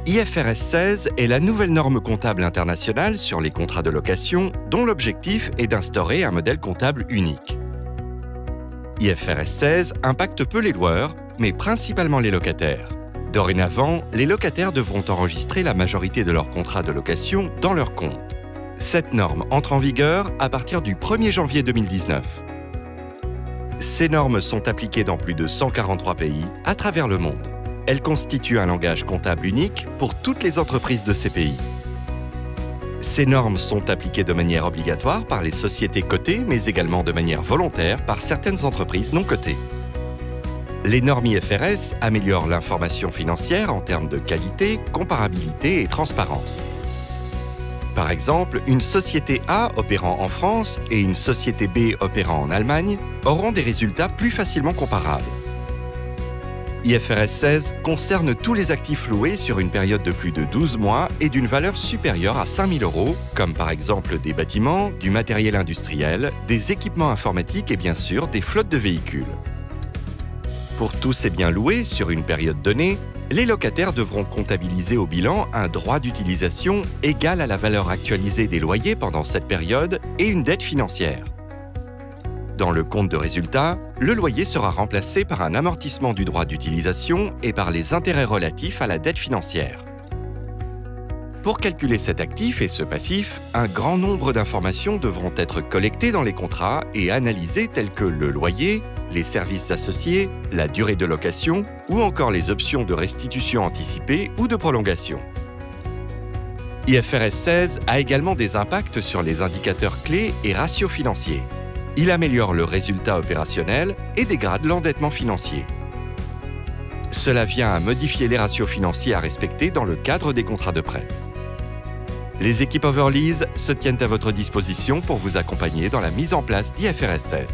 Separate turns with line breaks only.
IFRS 16 est la nouvelle norme comptable internationale sur les contrats de location dont l'objectif est d'instaurer un modèle comptable unique. IFRS 16 impacte peu les loueurs, mais principalement les locataires. Dorénavant, les locataires devront enregistrer la majorité de leurs contrats de location dans leur compte. Cette norme entre en vigueur à partir du 1er janvier 2019. Ces normes sont appliquées dans plus de 143 pays à travers le monde. Elles constituent un langage comptable unique pour toutes les entreprises de ces pays. Ces normes sont appliquées de manière obligatoire par les sociétés cotées, mais également de manière volontaire par certaines entreprises non cotées. Les normes IFRS améliorent l'information financière en termes de qualité, comparabilité et transparence. Par exemple, une société A opérant en France et une société B opérant en Allemagne auront des résultats plus facilement comparables. IFRS 16 concerne tous les actifs loués sur une période de plus de 12 mois et d'une valeur supérieure à 5 000 €, comme par exemple des bâtiments, du matériel industriel, des équipements informatiques et bien sûr des flottes de véhicules. Pour tous ces biens loués sur une période donnée, les locataires devront comptabiliser au bilan un droit d'utilisation égal à la valeur actualisée des loyers pendant cette période et une dette financière. Dans le compte de résultat, le loyer sera remplacé par un amortissement du droit d'utilisation et par les intérêts relatifs à la dette financière. Pour calculer cet actif et ce passif, un grand nombre d'informations devront être collectées dans les contrats et analysées telles que le loyer, les services associés, la durée de location ou encore les options de restitution anticipée ou de prolongation. IFRS 16 a également des impacts sur les indicateurs clés et ratios financiers. Il améliore le résultat opérationnel et dégrade l'endettement financier. Cela vient à modifier les ratios financiers à respecter dans le cadre des contrats de prêt. Les équipes Overlease se tiennent à votre disposition pour vous accompagner dans la mise en place d'IFRS 16.